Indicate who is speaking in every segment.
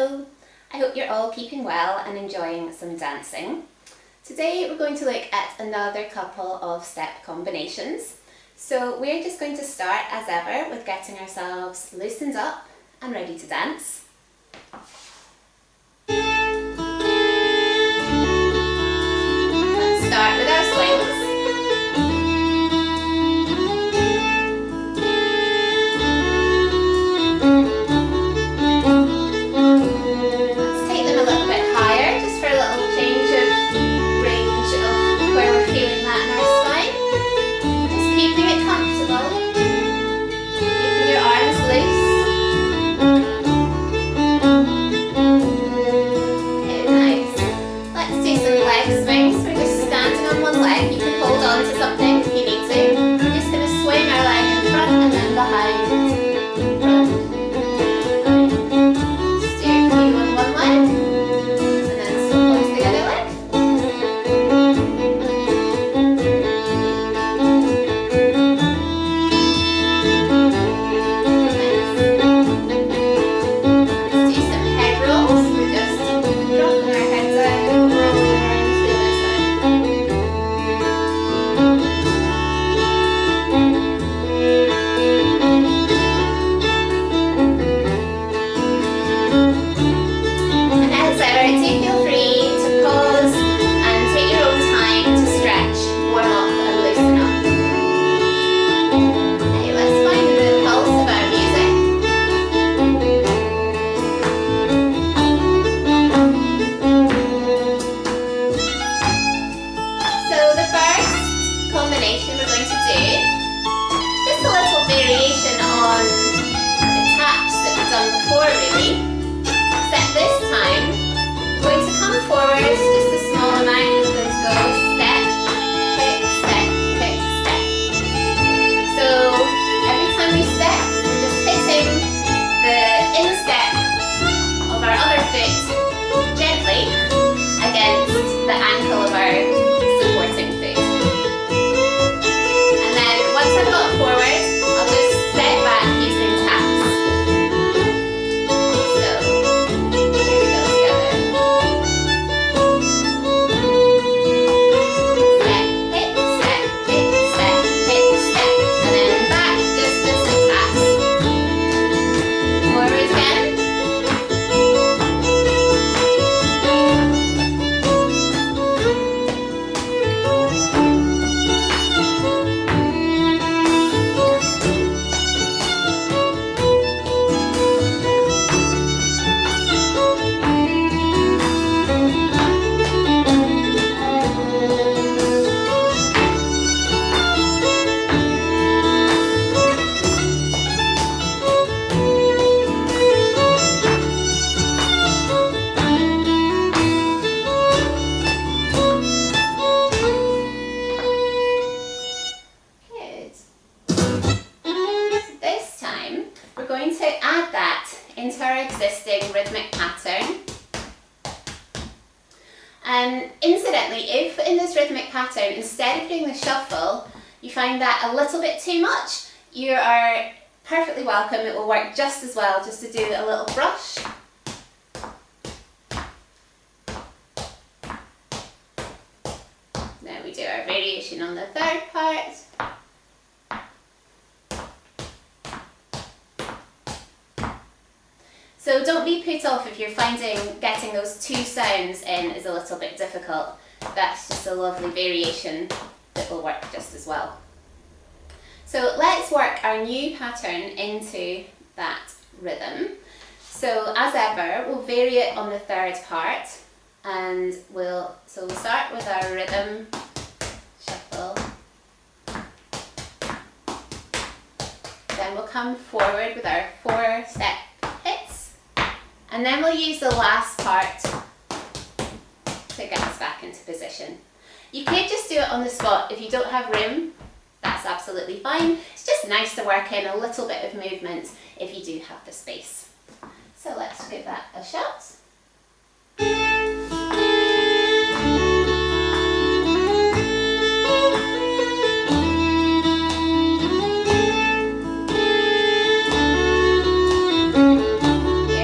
Speaker 1: I hope you're all keeping well and enjoying some dancing. Today we're going to look at another couple of step combinations. So we're just going to start as ever with getting ourselves loosened up and ready to dance. Let's start with our swings. Into our existing rhythmic pattern. And incidentally, if in this rhythmic pattern, instead of doing the shuffle, you find that a little bit too much, you are perfectly welcome. It will work just as well just to do a little brush. Then we do our variation on the third part. So don't be put off if you're finding getting those two sounds in is a little bit difficult. That's just a lovely variation that will work just as well. So let's work our new pattern into that rhythm. So as ever, we'll vary it on the third part, and we'll start with our rhythm shuffle. Then we'll come forward with our 4-step hits. And then we'll use the last part to get us back into position. You could just do it on the spot. If you don't have room, that's absolutely fine. It's just nice to work in a little bit of movement if you do have the space. So let's give that a shot. Here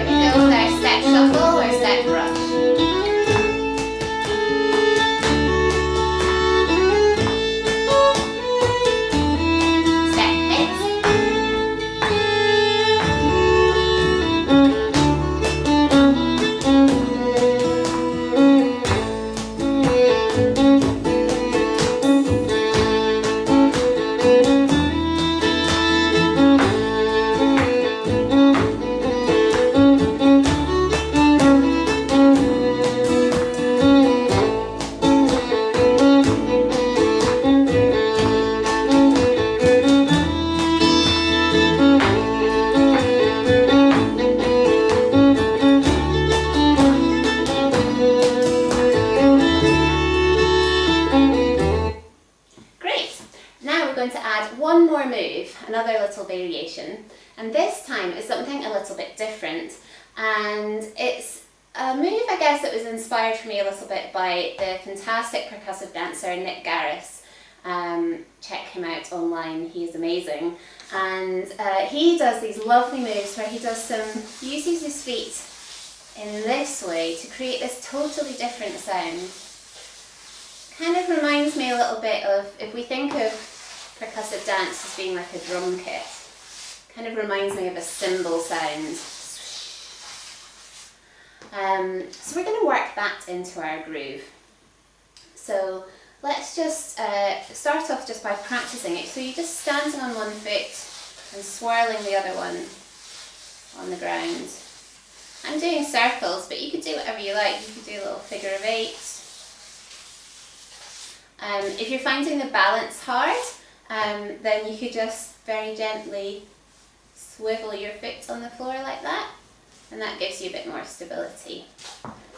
Speaker 1: we go with our step shuffle. variation, and this time is something a little bit different, and it's a move, I guess, that was inspired for me a little bit by the fantastic percussive dancer Nick Garris. Check him out online, he's amazing. And he does these lovely moves where he uses his feet in this way to create this totally different sound. Kind of reminds me a little bit of, if we think of percussive dance as being like a drum kit, kind of reminds me of a cymbal sound. So we're going to work that into our groove. So let's just start off just by practicing it. So you're just standing on one foot and swirling the other one on the ground. I'm doing circles, but you could do whatever you like. You could do a little figure of 8. If you're finding the balance hard, then you could just very gently swivel your foot on the floor like that, and that gives you a bit more stability.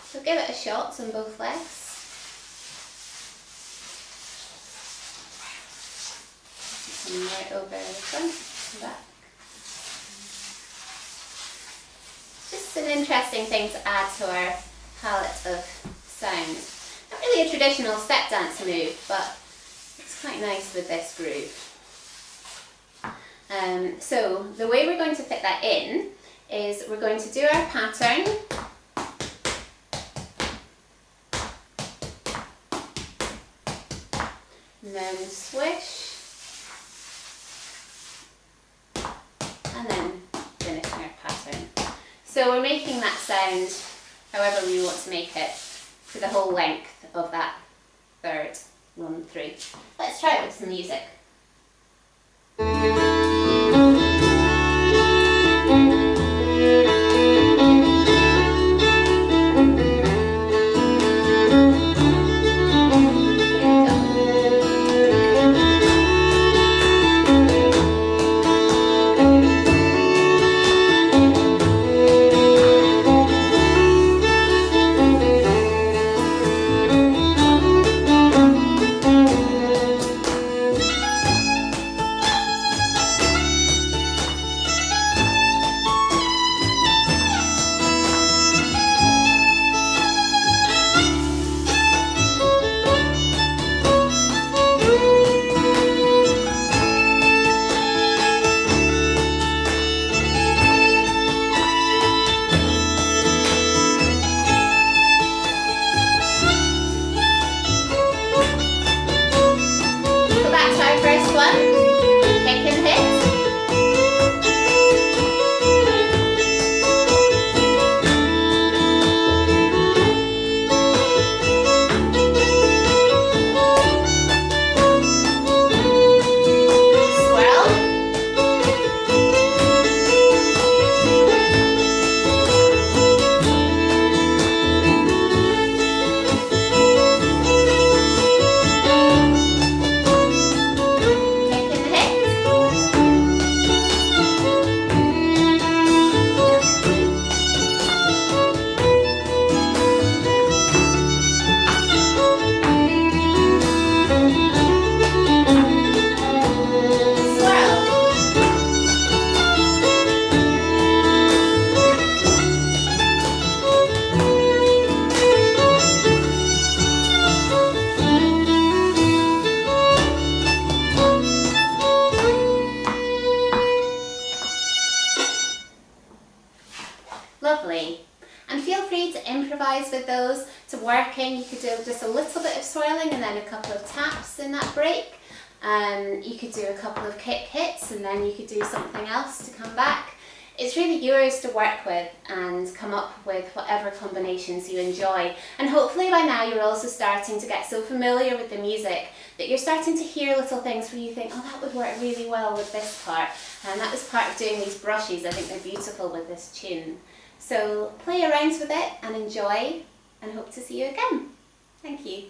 Speaker 1: So give it a shot on both legs. And right over the front and back. Just an interesting thing to add to our palette of sound. Not really a traditional step dance move, but it's quite nice with this groove. So the way we're going to fit that in is we're going to do our pattern. And then swish. And then finishing our pattern. So we're making that sound however we want to make it for the whole length of that third run through. Let's try it with some music. Lovely. And feel free to improvise with those to work in. You could do just a little bit of swirling and then a couple of taps in that break. You could do a couple of kick hits and then you could do something else to come back. It's really yours to work with and come up with whatever combinations you enjoy. And hopefully by now you're also starting to get so familiar with the music that you're starting to hear little things where you think, oh, that would work really well with this part. And that was part of doing these brushes. I think they're beautiful with this tune. So play around with it and enjoy, and hope to see you again. Thank you.